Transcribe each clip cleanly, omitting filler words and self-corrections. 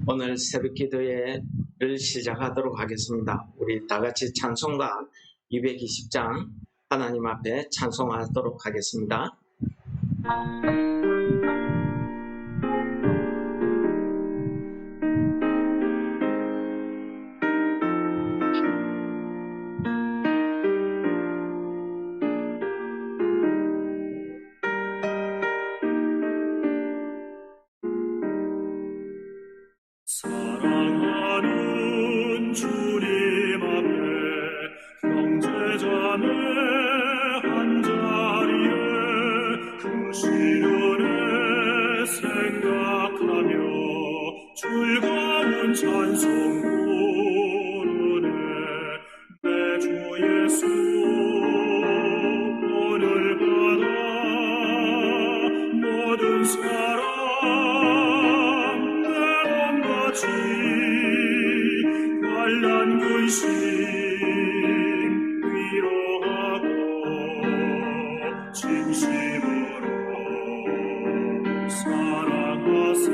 오늘 새벽 기도회를 시작하도록 하겠습니다. 우리 다 같이 찬송가 220장 하나님 앞에 찬송하도록 하겠습니다. 사랑하는 주님 앞에 형제자매 한자리에 그 시련에 생각하며 즐거운 찬송 부르네. 내 주 예수 오늘 받아 모든 사랑 환난 근심 위로하고 진심으로 사랑하세.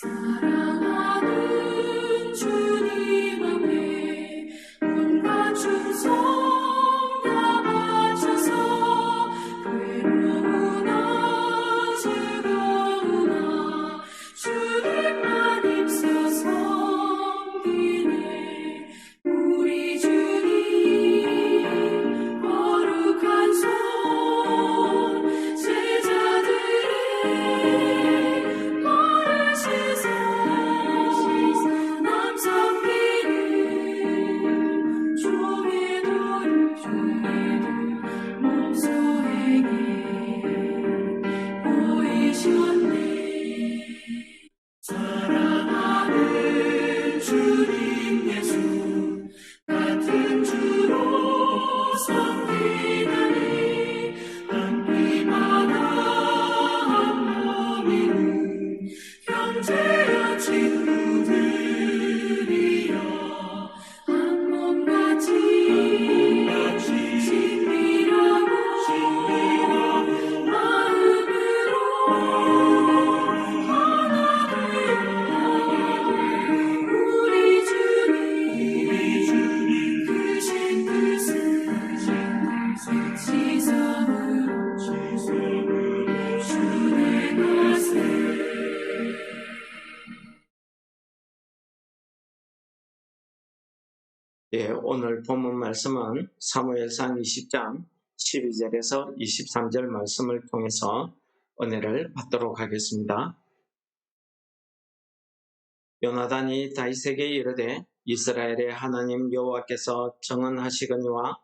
사랑하는 주님 앞에 온갖 충성 다 바쳐서 괴로우나 즐거우나 주님만 힘써 섬기네. 우리 주님 거룩한 손 제자들의 말을 씻어 남 섬기는 종의 도를 몸소에게 보이셨네. 사랑하는 주님 예수 같은 주로 섬기나니 한 피마다 한 몸이는 형제여 친구들이여 한 몸같이 친밀하고 마음으로 하나 되어 우리 주님 크신 뜻을 지성으로 준행하세. 오늘 본문 말씀은 사무엘상 20장 12절에서 23절 말씀을 통해서 은혜를 받도록 하겠습니다. 요나단이 다윗에게 이르되 이스라엘의 하나님 여호와께서 정언하시거니와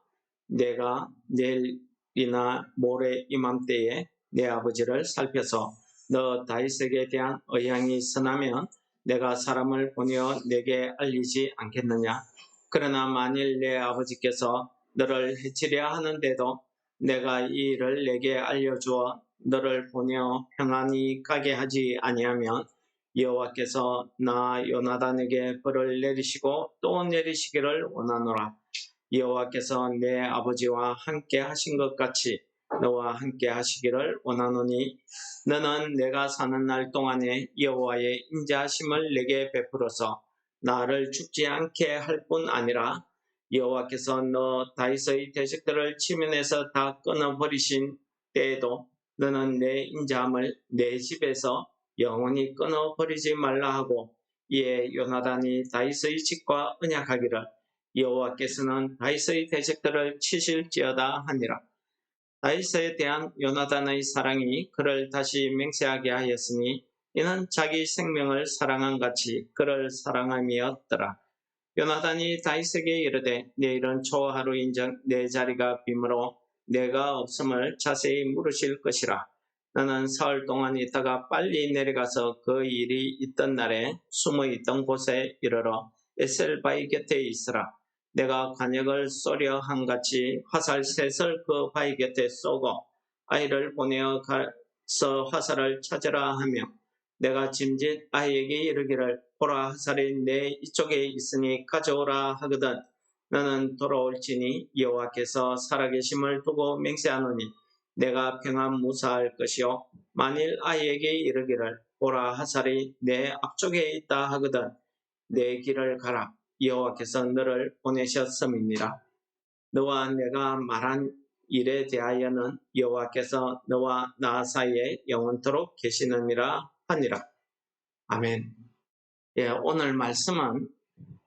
내가 내일이나 모레 이맘때에 내 아버지를 살펴서 너 다윗에게 대한 의향이 선하면 내가 사람을 보내어 내게 알리지 않겠느냐. 그러나 만일 내 아버지께서 너를 해치려 하는데도 내가 이 일을 내게 알려주어 너를 보내어 평안히 가게 하지 아니하면 여호와께서 나 요나단에게 벌을 내리시고 또 내리시기를 원하노라. 여호와께서 내 아버지와 함께 하신 것 같이 너와 함께 하시기를 원하노니 너는 내가 사는 날 동안에 여호와의 인자하심을 내게 베풀어서 나를 죽지 않게 할 뿐 아니라 여호와께서 너 다윗의 대적들을 치면에서 다 끊어버리신 때에도 너는 내 인자함을 내 집에서 영원히 끊어버리지 말라 하고, 이에 요나단이 다윗의 집과 언약하기를 여호와께서는 다윗의 대적들을 치실지어다 하니라. 다윗에 대한 요나단의 사랑이 그를 다시 맹세하게 하였으니 이는 자기 생명을 사랑한 같이 그를 사랑함이었더라. 요나단이 다윗에게 이르되 내일은 초하루인즉 내 자리가 빔으로 내가 없음을 자세히 물으실 것이라. 너는 사흘 동안 있다가 빨리 내려가서 그 일이 있던 날에 숨어 있던 곳에 이르러 에셀바위 곁에 있으라. 내가 관역을 쏘려 한같이 화살 셋을 그 바위 곁에 쏘고 아이를 보내어 가서 화살을 찾으라 하며, 내가 짐짓 아이에게 이르기를 보라 화살이 내 이쪽에 있으니 가져오라 하거든 너는 돌아올지니 여호와께서 살아계심을 두고 맹세하노니 내가 평안 무사할 것이요 만일 아이에게 이르기를 보라 하살이 내 앞쪽에 있다 하거든 내 길을 가라 여호와께서 너를 보내셨음이니라. 너와 내가 말한 일에 대하여는 여호와께서 너와 나 사이에 영원토록 계시느니라 하니라. 아멘. 예, 오늘 말씀은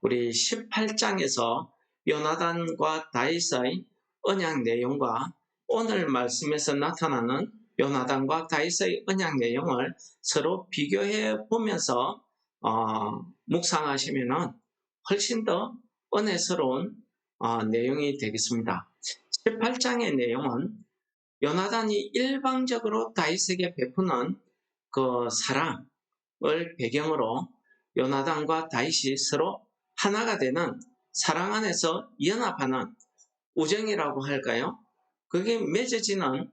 우리 18장에서 요나단과 다윗의 언약 내용과 오늘 말씀에서 나타나는 요나단과 다윗의 언약 내용을 서로 비교해 보면서 묵상하시면 훨씬 더 은혜스러운 내용이 되겠습니다. 18장의 내용은 요나단이 일방적으로 다윗에게 베푸는 그 사랑을 배경으로 요나단과 다윗이 서로 하나가 되는 사랑 안에서 연합하는 우정이라고 할까요? 그게 맺어지는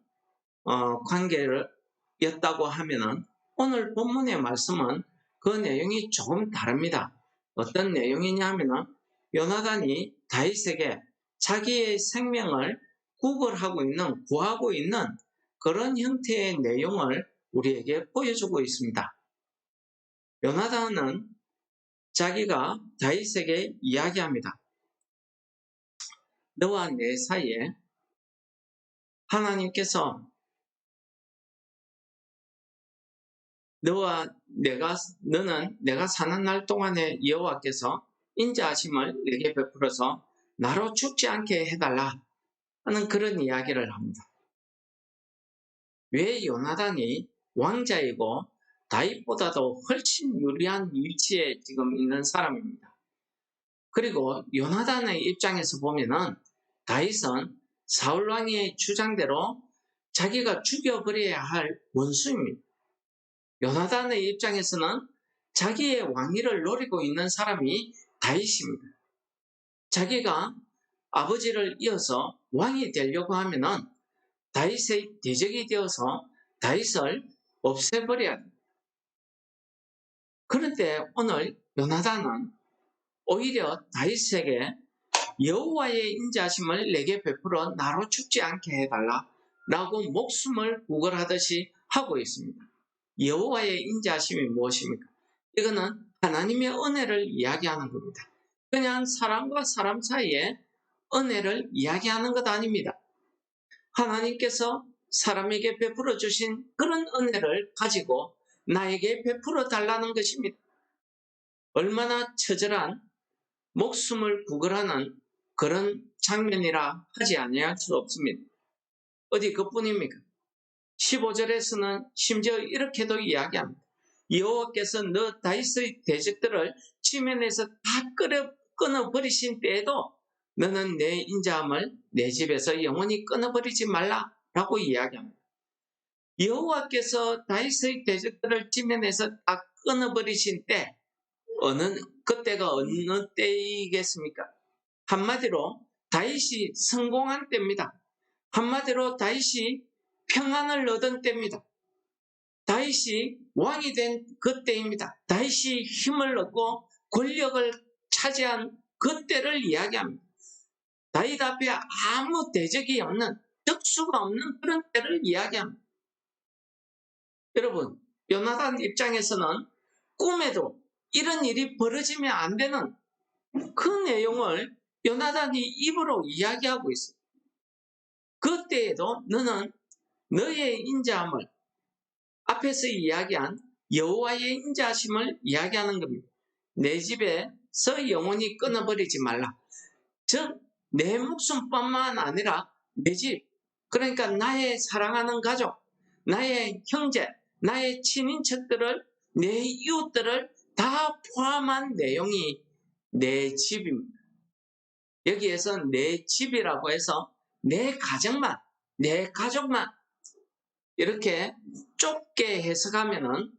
관계였다고 하면은 오늘 본문의 말씀은 그 내용이 조금 다릅니다. 어떤 내용이냐 하면은 요나단이 다윗에게 자기의 생명을 구하고 있는 그런 형태의 내용을 우리에게 보여주고 있습니다. 요나단은 자기가 다윗에게 이야기합니다. 너와 내 사이에 하나님께서 너는 내가 사는 날 동안에 여호와께서 인자하심을 내게 베풀어서 나로 죽지 않게 해달라 하는 그런 이야기를 합니다. 왜 요나단이 왕자이고 다윗보다도 훨씬 유리한 위치에 지금 있는 사람입니다. 그리고 요나단의 입장에서 보면은 다윗은 사울왕의 주장대로 자기가 죽여버려야 할 원수입니다. 요나단의 입장에서는 자기의 왕위를 노리고 있는 사람이 다윗입니다. 자기가 아버지를 이어서 왕이 되려고 하면은 다윗의 대적이 되어서 다윗을 없애버려야 합니다. 그런데 오늘 요나단은 오히려 다윗에게 여호와의 인자하심을 내게 베풀어 나로 죽지 않게 해달라 라고 목숨을 구걸하듯이 하고 있습니다. 여호와의 인자하심이 무엇입니까? 이거는 하나님의 은혜를 이야기하는 겁니다. 그냥 사람과 사람 사이에 은혜를 이야기하는 것 아닙니다. 하나님께서 사람에게 베풀어 주신 그런 은혜를 가지고 나에게 베풀어 달라는 것입니다. 얼마나 처절한 목숨을 구걸하는 그런 장면이라 하지 아니할 수 없습니다. 어디 그뿐입니까? 15절에서는 심지어 이렇게도 이야기합니다. 여호와께서 너 다윗의 대적들을 지면에서 다 끊어버리신 때에도 너는 내 인자함을 내 집에서 영원히 끊어버리지 말라라고 이야기합니다. 여호와께서 다윗의 대적들을 지면에서 다 끊어버리신 때 그때가 어느 때이겠습니까? 한마디로 다윗이 성공한 때입니다. 한마디로 다윗이 평안을 얻은 때입니다. 다윗이 왕이 된 그때입니다. 다윗이 힘을 얻고 권력을 차지한 그때를 이야기합니다. 다윗 앞에 아무 대적이 없는, 적수가 없는 그런 때를 이야기합니다. 여러분, 요나단 입장에서는 꿈에도 이런 일이 벌어지면 안 되는 그 내용을 요나단이 입으로 이야기하고 있어요. 그때에도 너는 너의 인자함을 앞에서 이야기한 여호와의 인자하심을 이야기하는 겁니다. 내 집에서 영원히 끊어버리지 말라. 즉 내 목숨뿐만 아니라 내 집, 그러니까 나의 사랑하는 가족, 나의 형제, 나의 친인척들을, 내 이웃들을 다 포함한 내용이 내 집입니다. 여기에서 내 집이라고 해서 내 가정만, 내 가족만 이렇게 좁게 해석하면은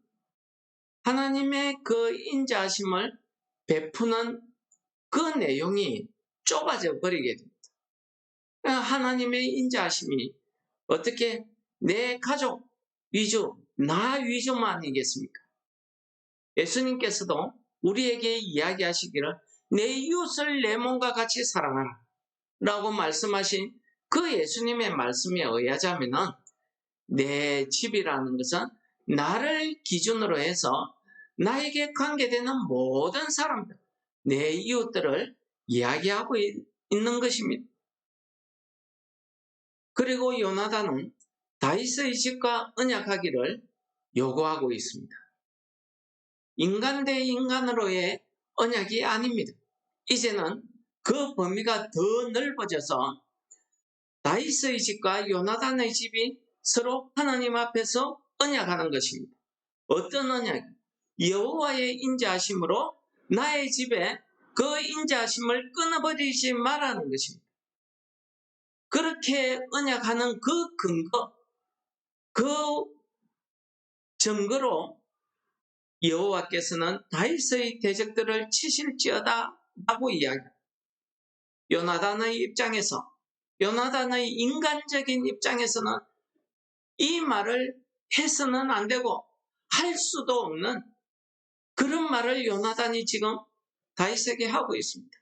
하나님의 그 인자하심을 베푸는 그 내용이 좁아져 버리게 됩니다. 하나님의 인자하심이 어떻게 내 가족 위주, 나 위주만이겠습니까? 예수님께서도 우리에게 이야기하시기를 내 이웃을 내 몸과 같이 사랑하라 라고 말씀하신 그 예수님의 말씀에 의하자면은 내 집이라는 것은 나를 기준으로 해서 나에게 관계되는 모든 사람들, 내 이웃들을 이야기하고 있는 것입니다. 그리고 요나단은 다윗의 집과 언약하기를 요구하고 있습니다. 인간 대 인간으로의 언약이 아닙니다. 이제는 그 범위가 더 넓어져서 다윗의 집과 요나단의 집이 서로 하나님 앞에서 언약하는 것입니다. 어떤 언약? 여호와의 인자하심으로 나의 집에 그 인자하심을 끊어버리지 말라는 것입니다. 그렇게 언약하는 그 근거, 그 증거로 여호와께서는 다윗의 대적들을 치실지어다 라고 이야기합니다. 요나단의 입장에서, 요나단의 인간적인 입장에서는 이 말을 해서는 안 되고 할 수도 없는 그런 말을 요나단이 지금 다윗에게 하고 있습니다.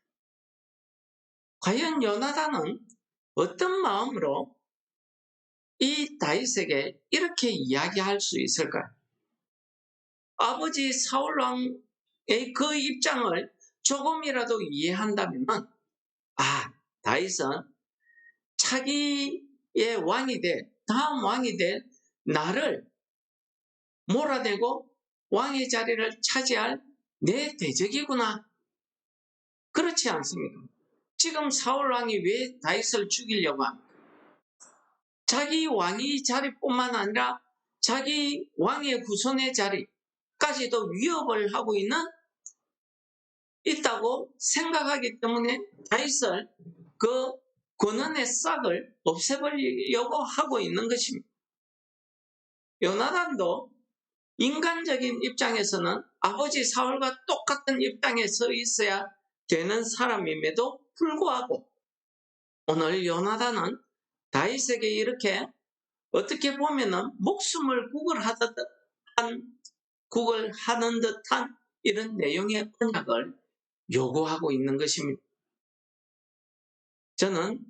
과연 요나단은 어떤 마음으로 이 다윗에게 이렇게 이야기할 수 있을까요? 아버지 사울 왕의 그 입장을 조금이라도 이해한다면, 다윗은 자기의 왕이 될, 다음 왕이 될 나를 몰아내고 왕의 자리를 차지할 내 대적이구나. 그렇지 않습니까? 지금 사울 왕이 왜 다윗을 죽이려고 합니까? 자기 왕의 자리뿐만 아니라 자기 왕의 후손의 자리까지도 위협을 하고 있다고 생각하기 때문에 다윗을 그 권한의 싹을 없애버리려고 하고 있는 것입니다. 요나단도 인간적인 입장에서는 아버지 사울과 똑같은 입장에 서 있어야 되는 사람임에도 불구하고 오늘 요나단은 다윗에게 이렇게 어떻게 보면은 목숨을 구걸하는 듯한 이런 내용의 언약을 요구하고 있는 것입니다. 저는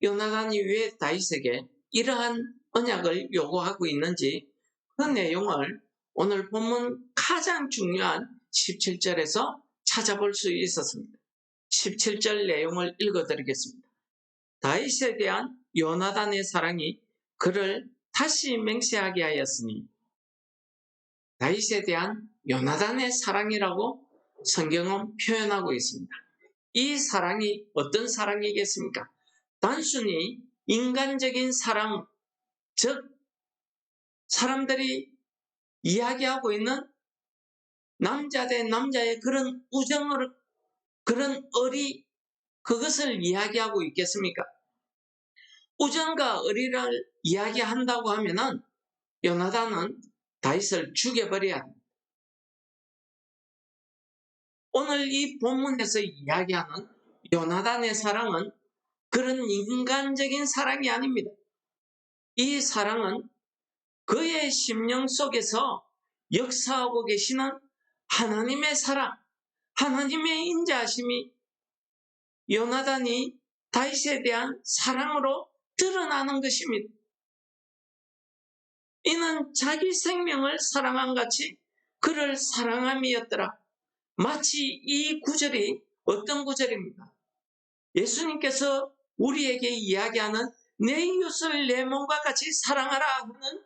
요나단이 왜 다윗에게 이러한 언약을 요구하고 있는지 그 내용을 오늘 본문 가장 중요한 17절에서 찾아볼 수 있었습니다. 17절 내용을 읽어드리겠습니다. 다윗에 대한 요나단의 사랑이 그를 다시 맹세하게 하였으니, 다윗에 대한 요나단의 사랑이라고 성경은 표현하고 있습니다. 이 사랑이 어떤 사랑이겠습니까? 단순히 인간적인 사랑, 즉 사람들이 이야기하고 있는 남자 대 남자의 그런 우정을, 그런 그것을 이야기하고 있겠습니까? 우정과 의리를 이야기한다고 하면은 요나단은 다윗을 죽여버려야 합니다. 오늘 이 본문에서 이야기하는 요나단의 사랑은 그런 인간적인 사랑이 아닙니다. 이 사랑은 그의 심령 속에서 역사하고 계시는 하나님의 사랑, 하나님의 인자하심이 요나단이 다윗에 대한 사랑으로 드러나는 것입니다. 이는 자기 생명을 사랑한 같이 그를 사랑함이었더라. 마치 이 구절이 어떤 구절입니까? 예수님께서 우리에게 이야기하는 내 이웃을 내 몸과 같이 사랑하라 하는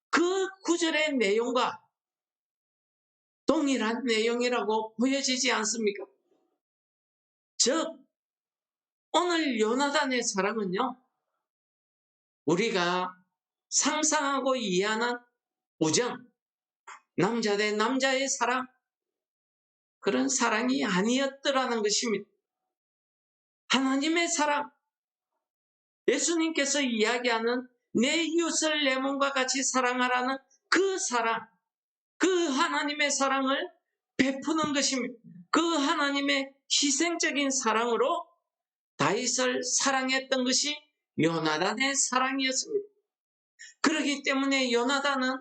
그 구절의 내용과 동일한 내용이라고 보여지지 않습니까? 즉, 오늘 요나단의 사랑은요, 우리가 상상하고 이해하는 우정, 남자 대 남자의 사랑, 그런 사랑이 아니었더라는 것입니다. 하나님의 사랑, 예수님께서 이야기하는 내 이웃을 내 몸과 같이 사랑하라는 그 사랑, 그 하나님의 사랑을 베푸는 것입니다. 그 하나님의 희생적인 사랑으로 다윗을 사랑했던 것이 요나단의 사랑이었습니다. 그렇기 때문에 요나단은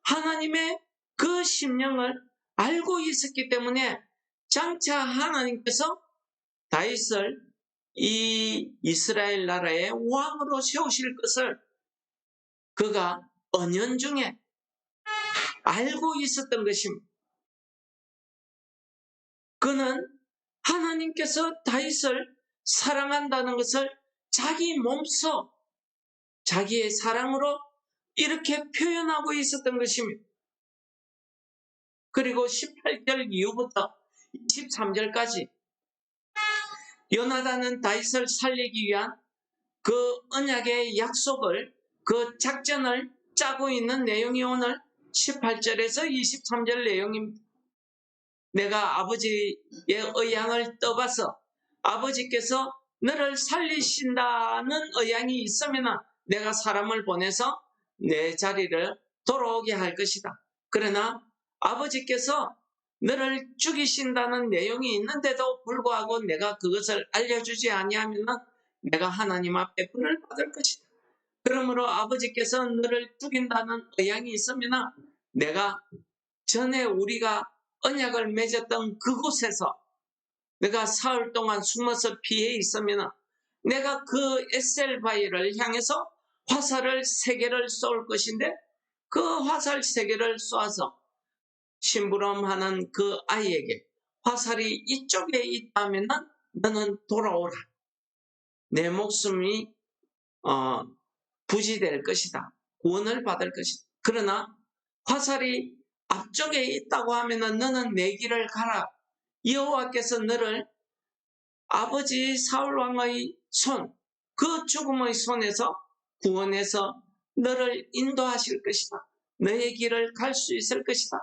하나님의 그 심령을 알고 있었기 때문에 장차 하나님께서 다윗을 이 이스라엘 나라의 왕으로 세우실 것을 그가 언연중에 알고 있었던 것입니다. 그는 하나님께서 다윗을 사랑한다는 것을 자기 몸소 자기의 사랑으로 이렇게 표현하고 있었던 것입니다. 그리고 18절 이후부터 23절까지 요나단은 다윗을 살리기 위한 그 언약의 약속을, 그 작전을 짜고 있는 내용이 오늘 18절에서 23절 내용입니다. 내가 아버지의 의향을 떠봐서 아버지께서 너를 살리신다는 의향이 있으면 내가 사람을 보내서 내 자리를 돌아오게 할 것이다. 그러나 아버지께서 너를 죽이신다는 내용이 있는데도 불구하고 내가 그것을 알려주지 아니하면 내가 하나님 앞에 분을 받을 것이다. 그러므로 아버지께서 너를 죽인다는 의향이 있으면 내가 전에 우리가 언약을 맺었던 그곳에서 내가 사흘 동안 숨어서 피해 있으면 내가 그 에셀바이를 향해서 화살을 3개를 쏠 것인데 그 화살 3개를 쏘아서 심부름하는 그 아이에게 화살이 이쪽에 있다면 너는 돌아오라. 내 목숨이 부지될 것이다. 구원을 받을 것이다. 그러나 화살이 앞쪽에 있다고 하면 너는 내 길을 가라. 여호와께서 너를 아버지 사울왕의 손, 그 죽음의 손에서 구원해서 너를 인도하실 것이다. 너의 길을 갈 수 있을 것이다.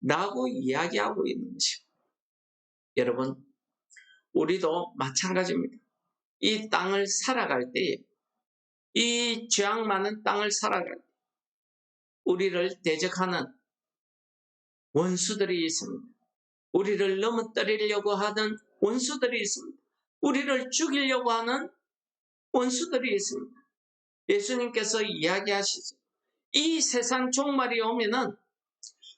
라고 이야기하고 있는 것입니다. 여러분, 우리도 마찬가지입니다. 이 땅을 살아갈 때에, 이 죄악 많은 땅을 살아갈 때 우리를 대적하는 원수들이 있습니다. 우리를 넘어뜨리려고 하는 원수들이 있습니다. 우리를 죽이려고 하는 원수들이 있습니다. 예수님께서 이야기하시죠. 이 세상 종말이 오면은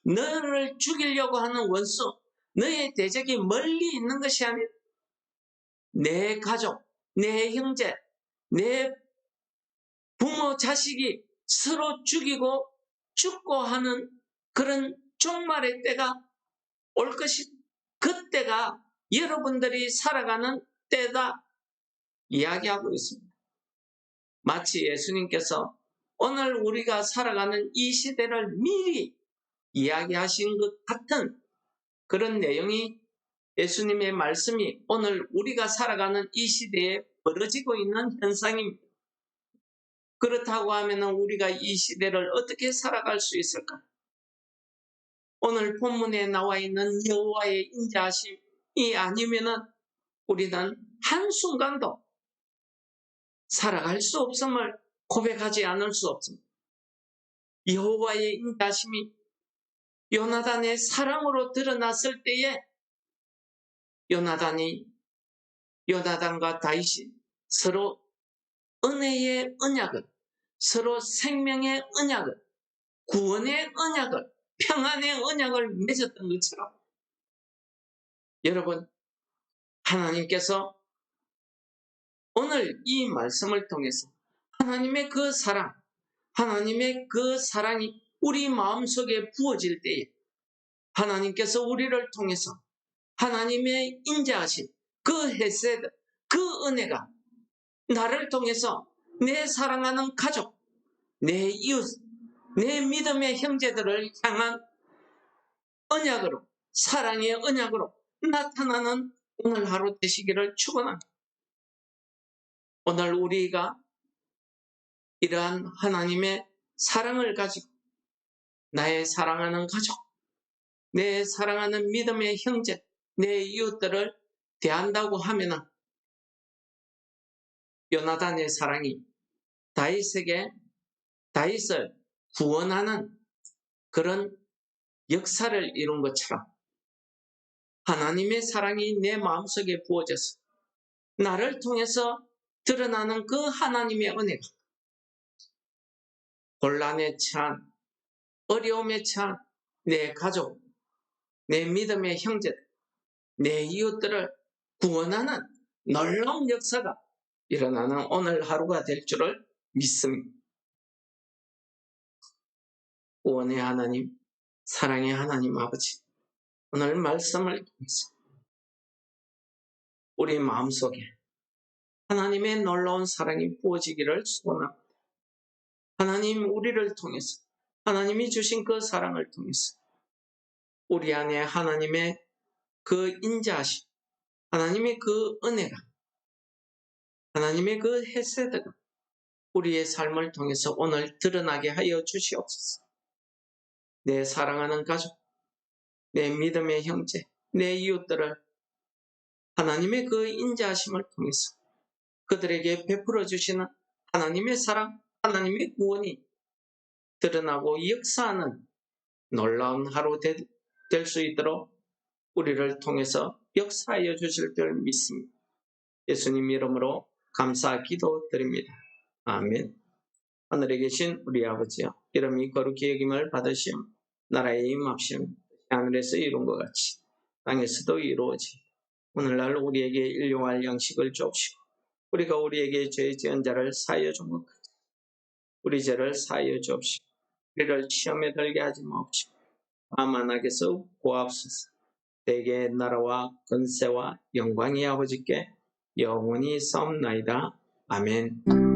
너를 죽이려고 하는 원수, 너의 대적이 멀리 있는 것이 아니라 내 가족, 내 형제, 내 부모, 자식이 서로 죽이고 죽고 하는 그런 종말의 때가 올 것이다. 그때가 여러분들이 살아가는 때다 이야기하고 있습니다. 마치 예수님께서 오늘 우리가 살아가는 이 시대를 미리 이야기하신 것 같은 그런 내용이 예수님의 말씀이 오늘 우리가 살아가는 이 시대에 벌어지고 있는 현상입니다. 그렇다고 하면 우리가 이 시대를 어떻게 살아갈 수 있을까? 오늘 본문에 나와 있는 여호와의 인자하심이 아니면은 우리는 한순간도 살아갈 수 없음을 고백하지 않을 수 없습니다. 여호와의 인자하심이 요나단의 사랑으로 드러났을 때에 요나단과 다윗이 서로 은혜의 언약을, 서로 생명의 언약을, 구원의 언약을, 평안의 언약을 맺었던 것처럼 여러분, 하나님께서 오늘 이 말씀을 통해서 하나님의 그 사랑, 하나님의 그 사랑이 우리 마음속에 부어질 때에 하나님께서 우리를 통해서 하나님의 인자하심, 그 헤세드, 그 은혜가 나를 통해서 내 사랑하는 가족, 내 이웃, 내 믿음의 형제들을 향한 언약으로, 사랑의 언약으로 나타나는 오늘 하루 되시기를 축원합니다. 오늘 우리가 이러한 하나님의 사랑을 가지고 나의 사랑하는 가족, 내 사랑하는 믿음의 형제, 내 이웃들을 대한다고 하면 요나단의 사랑이 다윗을 구원하는 그런 역사를 이룬 것처럼 하나님의 사랑이 내 마음속에 부어져서 나를 통해서 드러나는 그 하나님의 은혜가 곤란에 처한, 어려움에 처한 내 가족, 내 믿음의 형제들, 내 이웃들을 구원하는 놀라운 역사가 일어나는 오늘 하루가 될 줄을 믿습니다. 구원의 하나님, 사랑의 하나님 아버지, 오늘 말씀을 통해서 우리 마음속에 하나님의 놀라운 사랑이 부어지기를 소원합니다. 하나님, 우리를 통해서 하나님이 주신 그 사랑을 통해서 우리 안에 하나님의 그 인자하심, 하나님의 그 은혜가, 하나님의 그 헤세드가 우리의 삶을 통해서 오늘 드러나게 하여 주시옵소서. 내 사랑하는 가족, 내 믿음의 형제, 내 이웃들을 하나님의 그 인자하심을 통해서 그들에게 베풀어 주시는 하나님의 사랑, 하나님의 구원이 드러나고 역사하는 놀라운 하루 될 수 있도록 우리를 통해서 역사하여 주실 줄 믿습니다. 예수님 이름으로 감사 기도드립니다. 아멘. 하늘에 계신 우리 아버지여, 이름이 거룩히 여김을 받으시오. 나라의 임합시오. 하늘에서 이룬 것 같이 땅에서도 이루어지. 오늘날 우리에게 일용할 양식을 주옵시고, 우리가 우리에게 죄 지은 자를 사하여 준 것 같이 우리 죄를 사하여 주옵시고, 우리를 시험에 들게 하지 마옵시고 다만 악에서 구하옵소서. 대개의 나라와 권세와 영광이 아버지께 영원히 싸움나이다. 아멘.